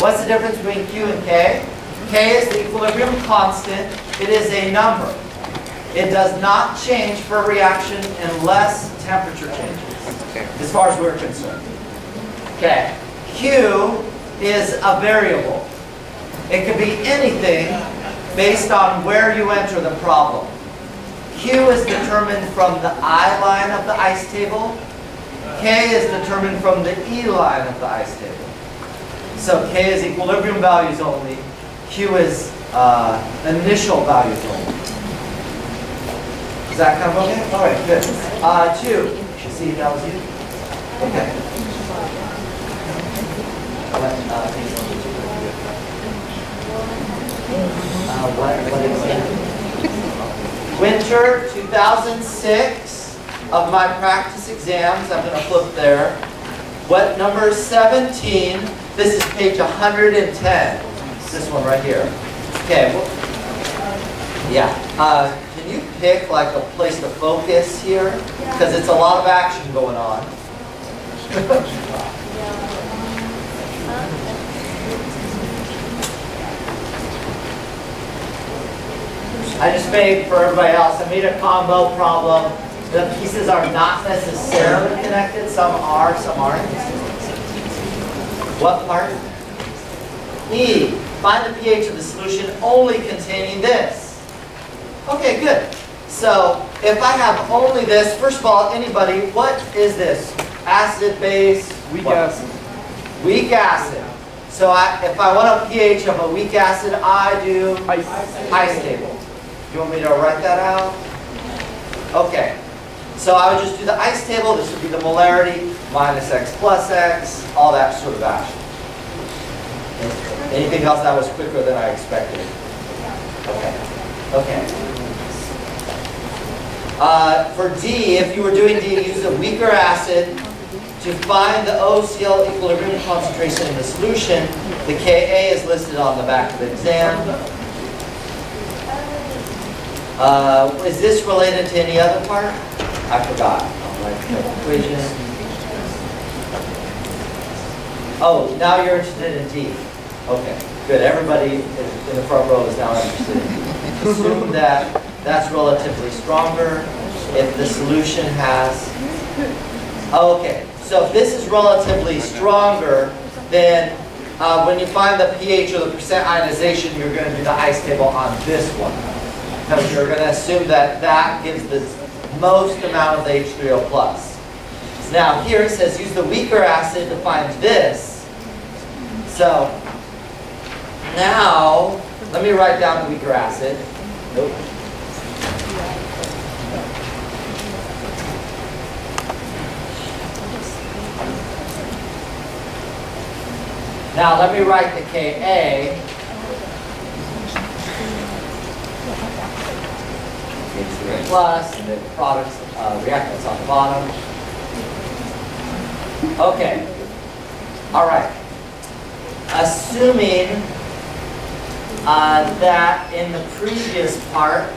What's the difference between Q and K? K is the equilibrium constant. It is a number. It does not change for a reaction unless temperature changes, as far as we're concerned. Okay. Q is a variable. It could be anything based on where you enter the problem. Q is determined from the I line of the ice table. K is determined from the E line of the ice table. So K is equilibrium values only. Q is initial values only. Is that kind of okay? All right, good. 2. See, that was you? Okay. What is it? Winter 2006 of my practice exams. I'm going to flip there. What number 17? This is page 110. This one right here. Okay. Well, yeah. Can you pick like a place to focus here? Because it's a lot of action going on. I just made, for everybody else, I made a combo problem. The pieces are not necessarily connected. Some are, some aren't. What part? E. Find the pH of the solution only containing this. Okay, good. So, if I have only this, first of all, anybody, what is this? Acid, base? Weak acid. Weak acid. So, if I want a pH of a weak acid, I do ice table. Do you want me to write that out? Okay. So I would just do the ice table. This would be the molarity minus X plus X, all that sort of action. Anything else that was quicker than I expected? Okay. Okay. For D, if you were doing D, use a weaker acid to find the OCl equilibrium concentration in the solution. The Ka is listed on the back of the exam. Is this related to any other part? I forgot. Equation. Oh, now you're interested in D. Okay, good. Everybody in the front row is now interested in D. Assume that that's relatively stronger if the solution has... Okay, so if this is relatively stronger, then when you find the pH or the percent ionization, you're going to do the ice table on this one. Because you're going to assume that that gives the most amount of the H3O+. So now here it says use the weaker acid to find this. So now let me write down the weaker acid. Nope. Now let me write the Ka. Plus, and then products, reactants on the bottom. Okay. All right. Assuming that in the previous part,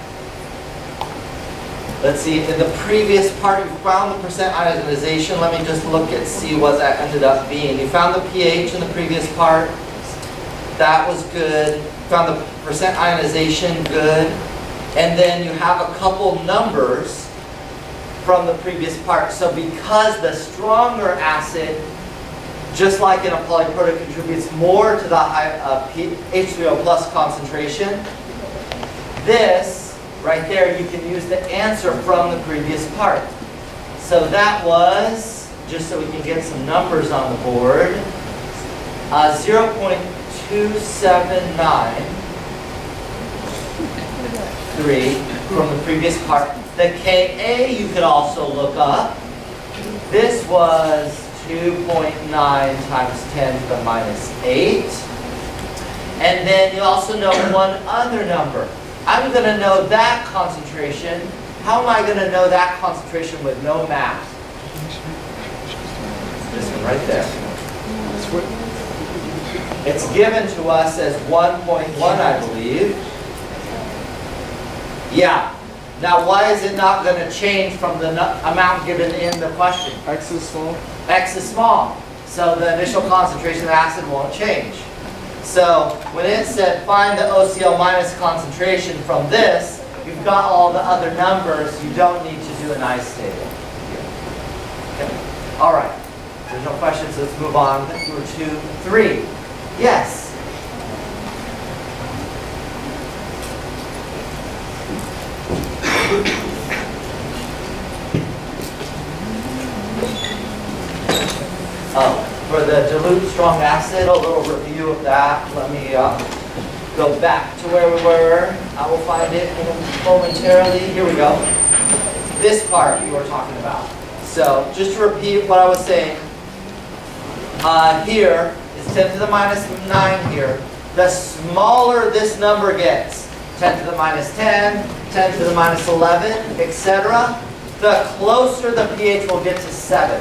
let's see, in the previous part you found the percent ionization. Let me just look and see what that ended up being. You found the pH in the previous part. That was good. You found the percent ionization, good. And then you have a couple numbers from the previous part. So because the stronger acid, just like in a polyprotic, contributes more to the high H3O plus concentration, this right there, you can use the answer from the previous part. So that was, just so we can get some numbers on the board, 0.279. From the previous part. The Ka you could also look up. This was 2.9 times 10 to the minus 8. And then you also know one other number. I'm going to know that concentration. How am I going to know that concentration with no math? This one right there. It's given to us as 1.1, I believe. Yeah. Now, why is it not going to change from the amount given in the question? X is small. X is small. So the initial concentration of acid won't change. So when it said find the OCl minus concentration from this, you've got all the other numbers. You don't need to do an ice table. Okay. All right. There's no questions. Let's move on. 2, 3. Yes. For the dilute strong acid, a little review of that. Let me go back to where we were. I will find it momentarily. Here we go. This part you were talking about. So just to repeat what I was saying, here is 10 to the minus 9 here. The smaller this number gets, 10 to the minus 10, 10 to the minus 11, etc., the closer the pH will get to 7.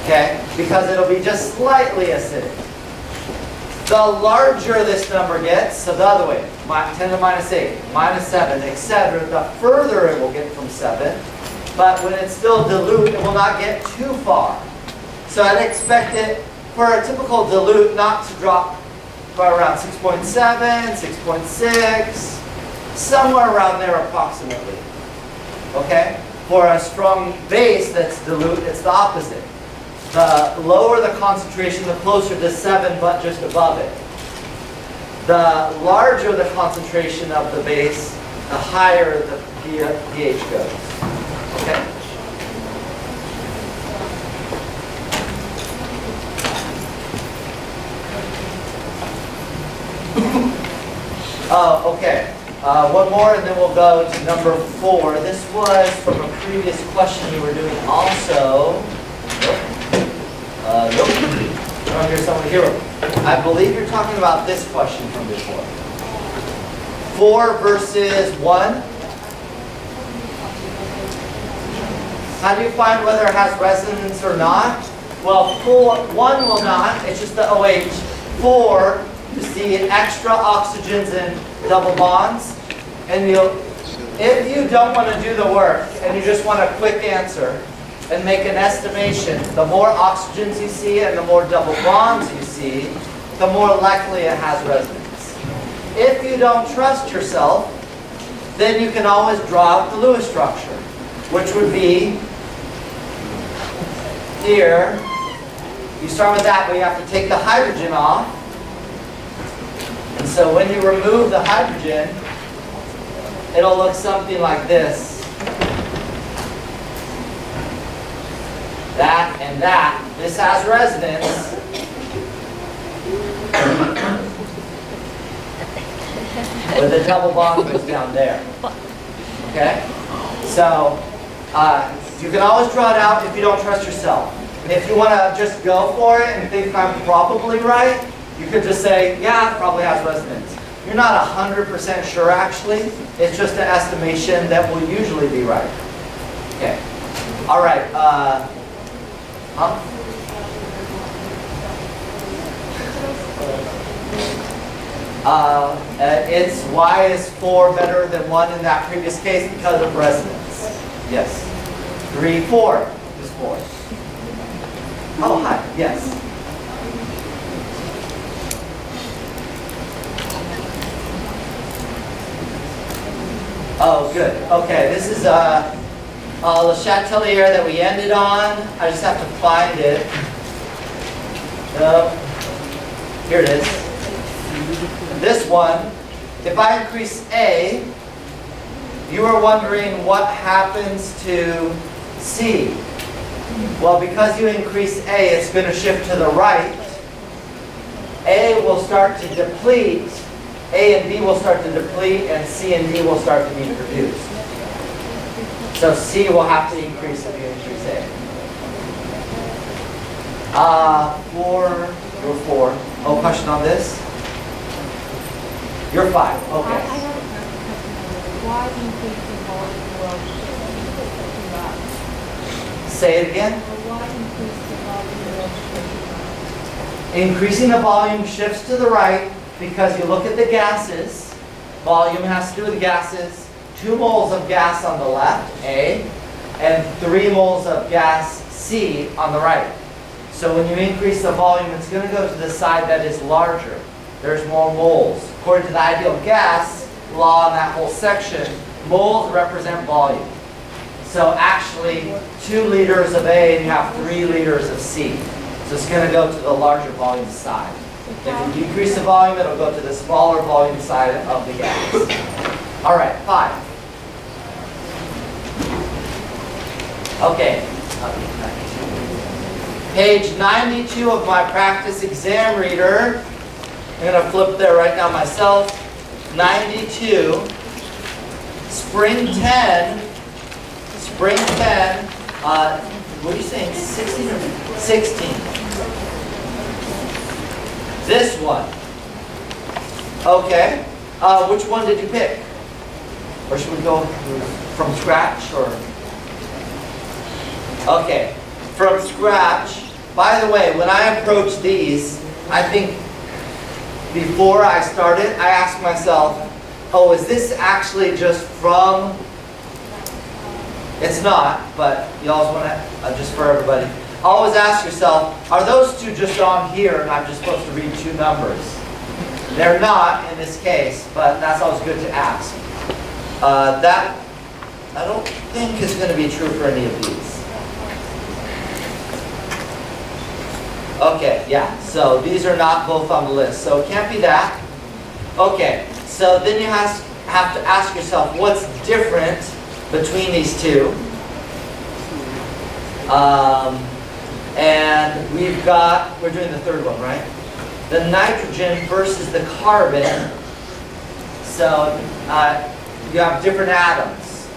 Okay? Because it'll be just slightly acidic. The larger this number gets, so the other way, 10 to the minus 8, minus 7, etc., the further it will get from 7. But when it's still dilute, it will not get too far. So I'd expect it, for a typical dilute, not to drop by around 6.7, 6.6, somewhere around there approximately. Okay? For a strong base that's dilute, it's the opposite. The lower the concentration, the closer to 7, but just above it. The larger the concentration of the base, the higher the pH goes. Okay? Okay. One more, and then we'll go to number 4. This was from a previous question we were doing also. Nope. I don't hear someone here. I believe you're talking about this question from before. 4 versus 1. How do you find whether it has resonance or not? Well, 1 will not. It's just the OH. 4, you see extra oxygens and double bonds. And if you don't want to do the work and you just want a quick answer and make an estimation, the more oxygens you see and the more double bonds you see, the more likely it has resonance. If you don't trust yourself, then you can always draw out the Lewis structure, which would be here. You start with that, but you have to take the hydrogen off. And so when you remove the hydrogen, it'll look something like this. That and that. This has resonance. Where the double bond goes down there. Okay? So, you can always draw it out if you don't trust yourself. And if you want to just go for it and think I'm probably right, you could just say, yeah, it probably has resonance. You're not 100% sure actually. It's just an estimation that will usually be right. Okay. All right. It's why is 4 better than 1 in that previous case? Because of resonance. Yes. 3, 4 is 4. Oh, hi. Yes. Oh, good. Okay, this is Le Chatelier that we ended on. I just have to find it. Here it is. This one, if I increase A, you were wondering what happens to C. Well, because you increase A, it's going to shift to the right. A will start to deplete. A and B will start to deplete, and C and D will start to be produced. So C will have to increase if you increase A. 4, you're 4. Oh, question on this? You're 5. Okay. Why increase the volume of Say it again. Why increase the volume of Increasing the volume shifts to the right because you look at the gases. Volume has to do with the gases. 2 moles of gas on the left, A, and 3 moles of gas, C, on the right. So when you increase the volume, it's going to go to the side that is larger. There's more moles. According to the ideal gas law in that whole section, moles represent volume. So actually, 2 liters of A and you have 3 liters of C. So it's going to go to the larger volume side. If you decrease the volume, it'll go to the smaller volume side of the gas. All right, 5. Okay. Page 92 of my practice exam reader. I'm going to flip there right now myself. 92. Spring 10. Spring 10. What are you saying? 16 or 16? This one. Okay. Which one did you pick? Or should we go from scratch? Or okay. From scratch. By the way, when I approach these, I think before I started, I asked myself, oh, is this actually just from... It's not, but you always want to, just for everybody, always ask yourself, are those 2 just on here and I'm just supposed to read 2 numbers? They're not in this case, but that's always good to ask. That, I don't think is going to be true for any of these. Okay, yeah, so these are not both on the list, so it can't be that. Okay, so then you have to ask yourself, what's different between these 2? And we're doing the third one, right? The nitrogen versus the carbon. So you have different atoms.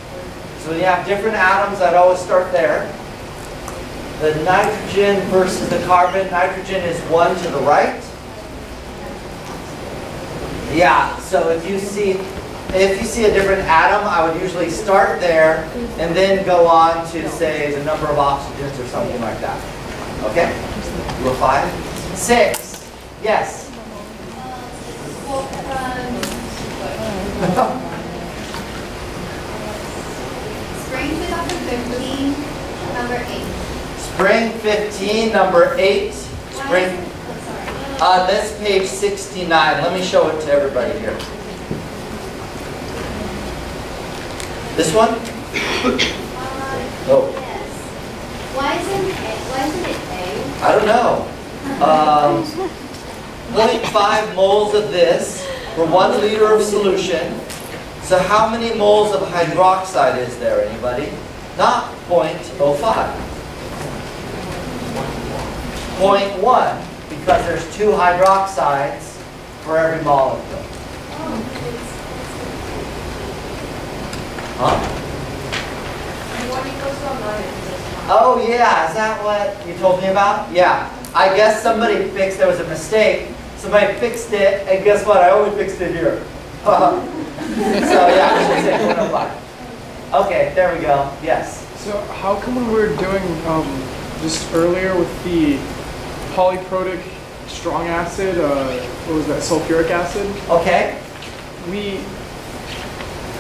So when you have different atoms, I'd always start there. The nitrogen versus the carbon. Nitrogen is 1 to the right. Yeah, so if you see a different atom, I would usually start there and then go on to say the number of oxygens or something like that. Okay? Rule 5. 6. Yes. Spring 2015, number 8. Spring 15, number 8. Spring. That's page 69. Let me show it to everybody here. This one? Oh. Yes. Why isn't it A? I don't know. 0.5 moles of this for 1 liter of solution. So how many moles of hydroxide is there, anybody? Not 0.05. 0.1, because there's 2 hydroxides for every molecule. Huh? Oh yeah, is that what you told me about? Yeah. I guess somebody fixed, there was a mistake. Somebody fixed it, and guess what? I always fixed it here. So yeah, I should say 0.05. Okay, there we go. Yes. So how come when we were doing just earlier with the polyprotic strong acid, what was that, sulfuric acid? Okay.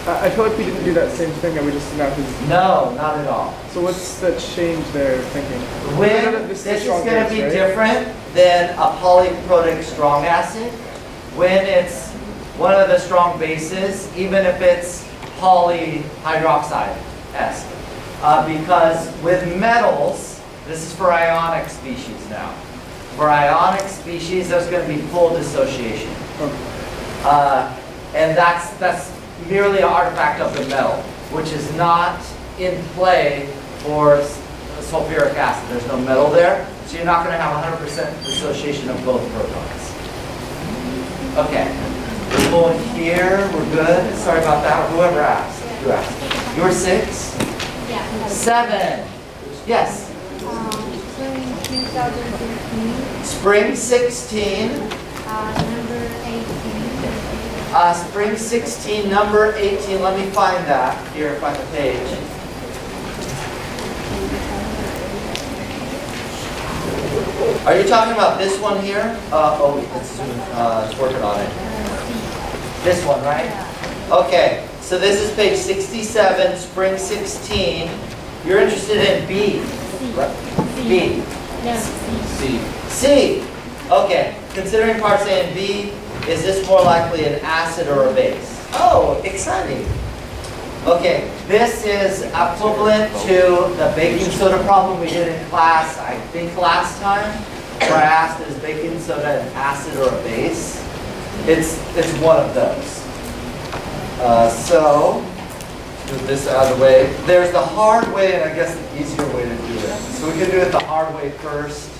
I feel like we didn't do that same thing that we just did. No, not at all. So what's the change there thinking? This is going to be different than a polyprotic strong acid. When it's one of the strong bases, even if it's polyhydroxide-esque. Because with metals, this is for ionic species now. For ionic species, there's going to be full dissociation. And that's merely an artifact of the metal, which is not in play for sulfuric acid. There's no metal there, so you're not going to have 100% dissociation of both protons. Okay, we're going here, we're good. Sorry about that, whoever asked. Who asked? You were 6? Yeah. 7. Yes? Spring 2015, Spring 16. number 18. Spring 16, number 18. Let me find that. Here, find the page. Are you talking about this one here? It's working on it. This one, right? Okay, so this is page 67, spring 16. You're interested in B. B. No. C. C. Okay, considering parts A and B, is this more likely an acid or a base? Oh, exciting. Okay, this is equivalent to the baking soda problem we did in class, I think last time, where I asked, is baking soda an acid or a base? It's one of those. So, move this out of the way. There's the hard way and I guess the easier way to do it. So we can do it the hard way first.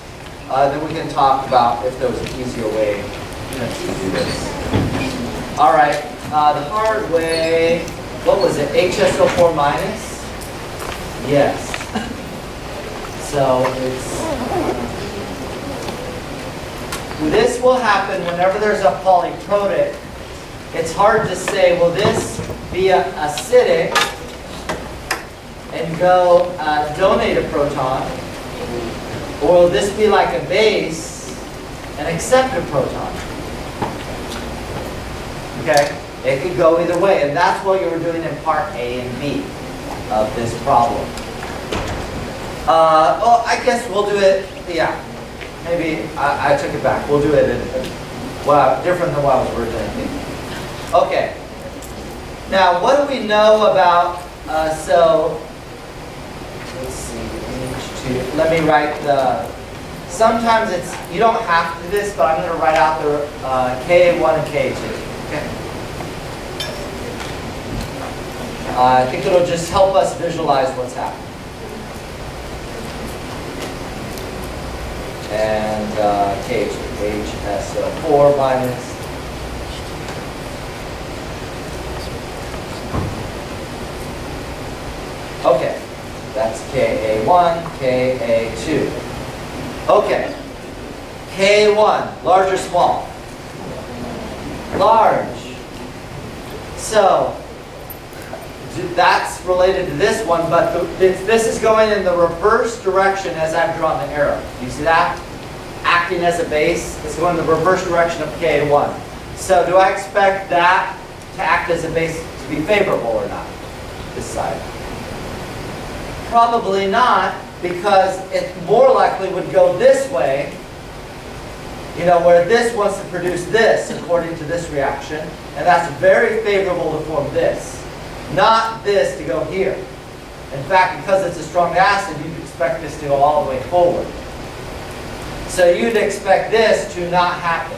Then we can talk about if there was an easier way to do this. All right, the hard way, what was it, HSO4 minus? Yes. So this will happen whenever there's a polyprotic. It's hard to say, will this be acidic and go donate a proton? Or will this be like a base and accept a proton? Okay? It could go either way, and that's what you were doing in part A and B of this problem. Oh, I guess we'll do it, yeah. Maybe I took it back. We'll do it different than what I was originally thinking. Okay. Now, what do we know about, so, let's see, H2. Let me write sometimes you don't have to do this, but I'm going to write out the Ka1 and Ka2. Okay? I think it'll just help us visualize what's happening. And K2, HSO4 minus. Okay, that's Ka1, Ka2. Okay, K1, large or small? Large. So, that's related to this one, but this is going in the reverse direction as I've drawn the arrow. Do you see that? Acting as a base, it's going in the reverse direction of K1. So do I expect that to act as a base to be favorable or not? This side. Probably not, because it more likely would go this way, where this wants to produce this according to this reaction, and that's very favorable to form this. Not this to go here. In fact, because it's a strong acid, you'd expect this to go all the way forward. So you'd expect this to not happen.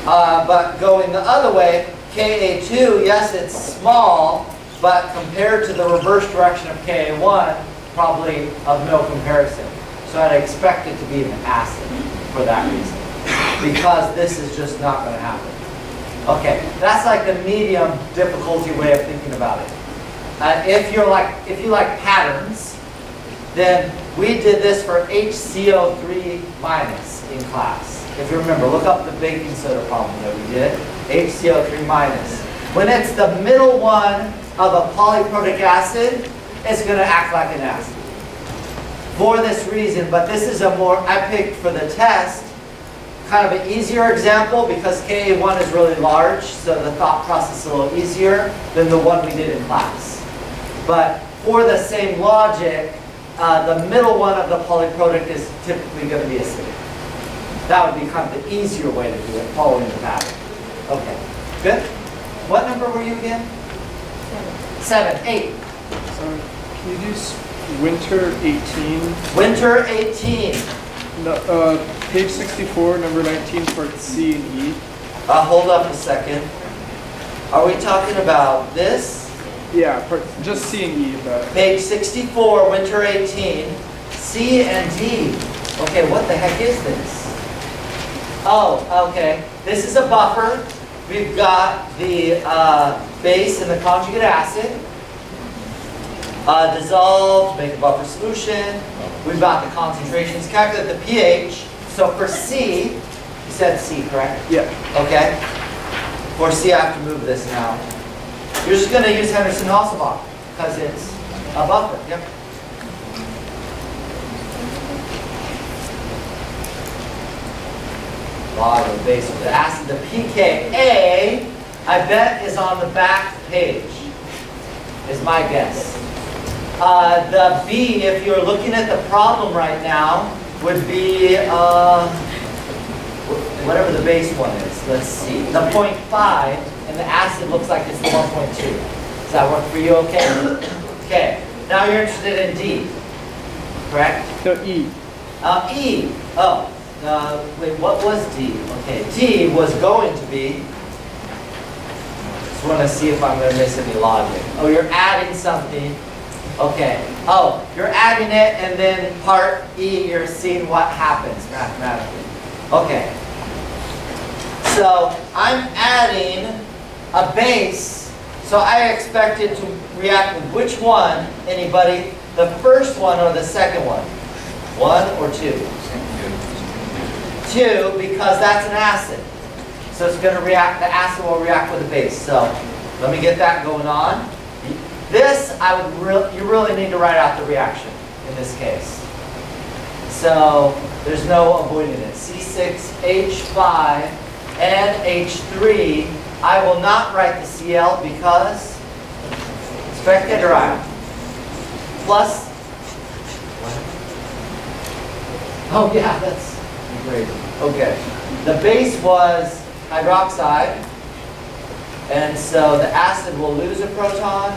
But going the other way, Ka2, yes, it's small, but compared to the reverse direction of Ka1, probably of no comparison. So I'd expect it to be an acid for that reason, because this is just not going to happen. Okay, that's like the medium difficulty way of thinking about it. If you like patterns, then we did this for HCO3 minus in class. If you remember, look up the baking soda problem that we did. HCO3 minus. When it's the middle one of a polyprotic acid, it's going to act like an acid. For this reason, but this is I picked for the test, kind of an easier example because Ka1 is really large, so the thought process is a little easier than the one we did in class. But for the same logic, the middle one of the polyprotic is typically going to be acidic. That would be kind of the easier way to do it, following the pattern. Okay, good? What number were you again? 7, 8. So can you do winter 18? Winter 18. No, page 64, number 19, parts C and E. Hold up a second. Are we talking about this? Yeah, just C and E. Page 64, winter 18, C and D. Okay, what the heck is this? Oh, okay. This is a buffer. We've got the base and the conjugate acid. Dissolved, make a buffer solution. We've got the concentrations, calculate the pH. So for C, you said C, correct? Yeah. Okay. For C, I have to move this now. You're just going to use Henderson-Hasselbalch because it's a buffer. Yep. Log of the base of the acid. The pKa, I bet, is on the back page, is my guess. The B, if you're looking at the problem right now, would be whatever the base one is. Let's see. The 0.5, and the acid looks like it's the 1.2. Does that work for you okay? Okay. Now you're interested in D, correct? No, E. E. Oh. Wait, what was D? Okay. D was going to be, just want to see if I'm going to miss any logic. Oh, you're adding something. Okay. Oh, you're adding it, and then part E, you're seeing what happens mathematically. Okay. So I'm adding a base, so I expect it to react with which one? Anybody? The first one or the second one? 1 or 2? 2, because that's an acid. So it's going to react, the acid will react with the base. So let me get that going on. This, you really need to write out the reaction in this case. So there's no avoiding it. C6H5 and H3. I will not write the Cl because spectator ion plus. Oh yeah, that's great. Okay. The base was hydroxide, and so the acid will lose a proton.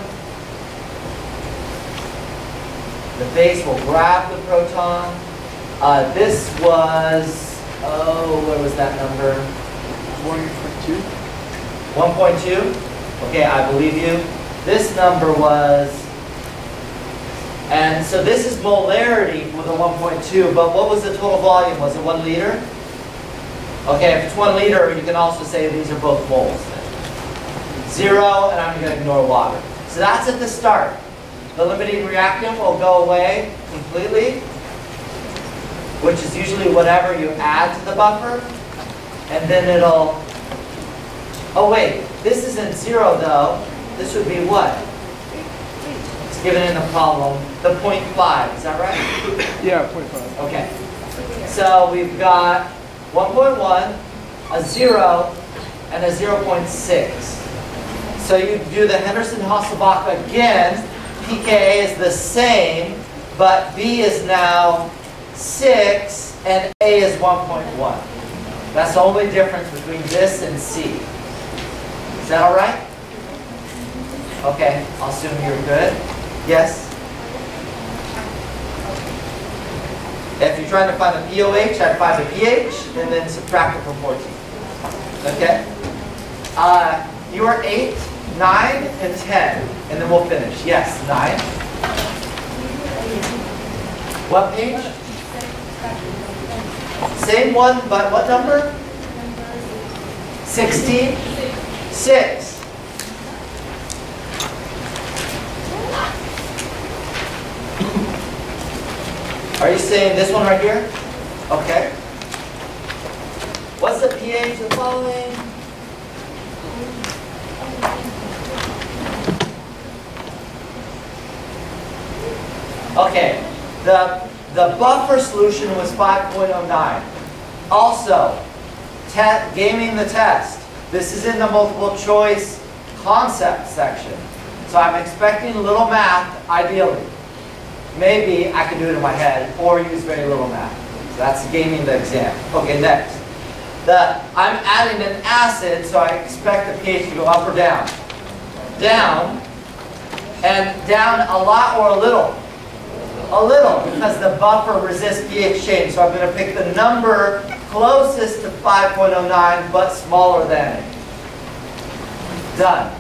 The base will grab the proton. This was, where was that number? 1.2. 1.2? Okay, I believe you. This number was, and so this is molarity with a 1.2, but what was the total volume? Was it 1 liter? Okay, if it's 1 liter, you can also say these are both moles. 0, and I'm going to ignore water. So that's at the start. The limiting reactant will go away completely, which is usually whatever you add to the buffer. And then it'll, oh wait, this isn't 0 though. This would be what? It's given in the problem, the 0.5, is that right? Yeah, 0.5. Okay. So we've got 1.1, a 0, and a 0.6. So you do the Henderson-Hasselbalch again. pKa is the same, but B is now 6 and A is 1.1. That's the only difference between this and C. Is that all right? Okay, I'll assume you're good. Yes? If you're trying to find the pOH, I'd find the pH and then subtract it from 14. Okay? You are 8, 9, and 10, and then we'll finish. Yes, 9. What page? Same one, but what number? 16? 6. Are you saying this one right here? Okay. What's the pH of the following? Okay, the buffer solution was 5.09. Also, gaming the test. This is in the multiple choice concept section. So I'm expecting a little math, ideally. Maybe I can do it in my head or use very little math. So that's gaming the exam. Okay, next. I'm adding an acid, so I expect the pH to go up or down. Down, and down a lot or a little. A little, because the buffer resists pH change. So I'm going to pick the number closest to 5.09, but smaller than it. Done.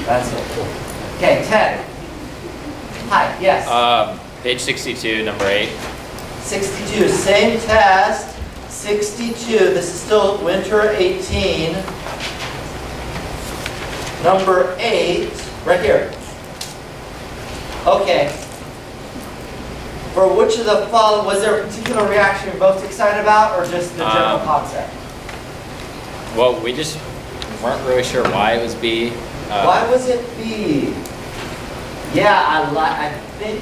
That's it. Okay, 10. Hi, yes? Page 62, number 8. 62, same test. 62, this is still winter 18. Number 8, right here. Okay. For which of the following, was there a particular reaction you're most excited about, or just the general concept? Well, we just weren't really sure why it was B. Why was it B? Yeah, I think,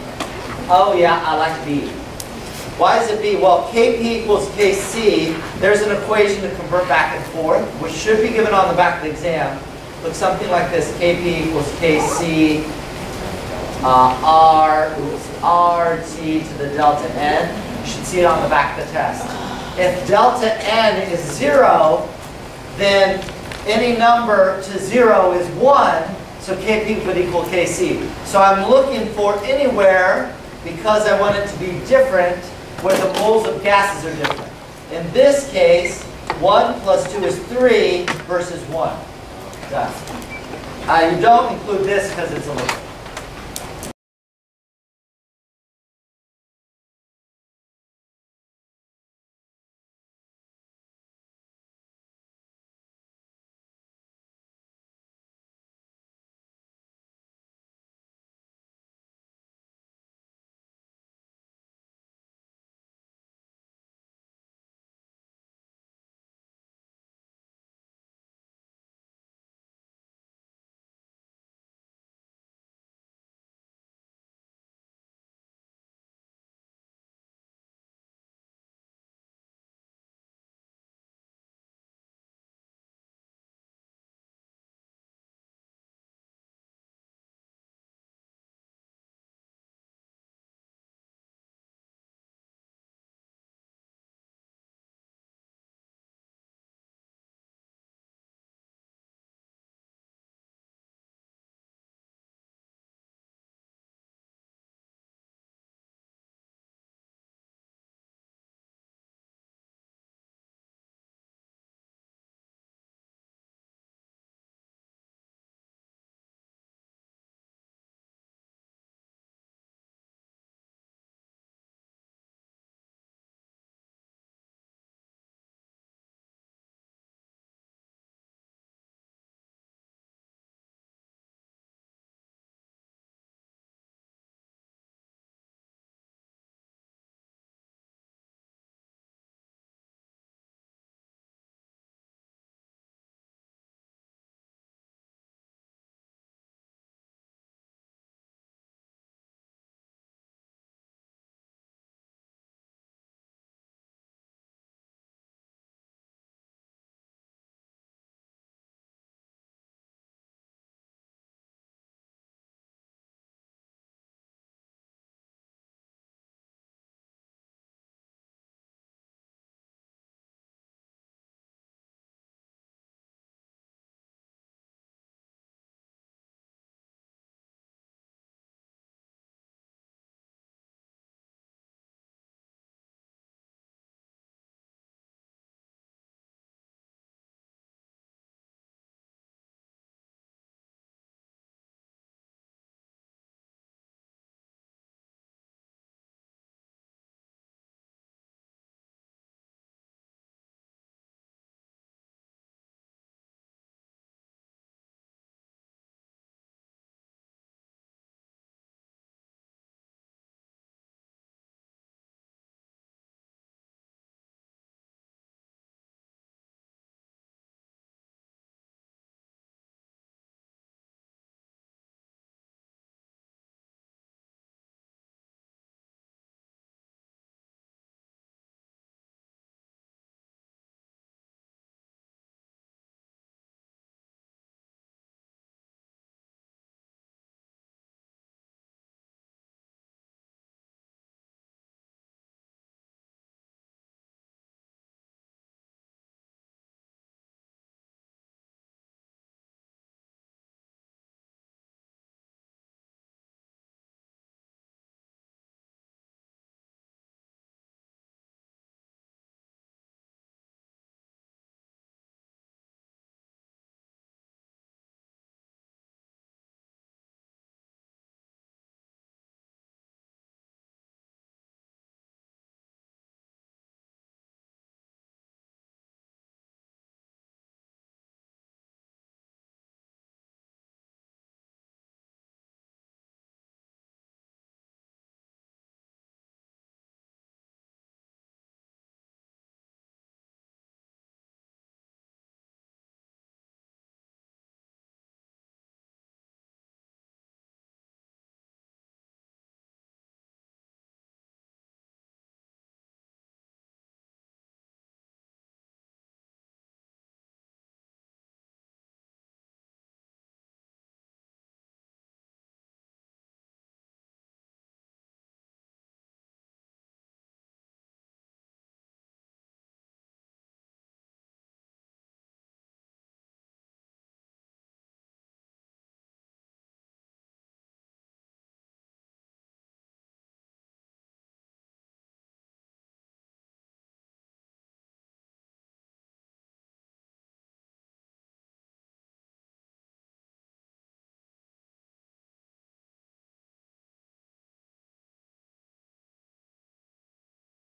oh yeah, I like B. Why is it B? Well, Kp equals Kc. There's an equation to convert back and forth, which should be given on the back of the exam. Looks something like this. Kp equals Kc RT to the delta N. You should see it on the back of the test. If delta N is 0, then any number to 0 is 1, so Kp would equal Kc. So I'm looking for anywhere, because I want it to be different, where the moles of gases are different. In this case, 1 plus 2 is 3 versus 1. Done. You don't include this because it's a little.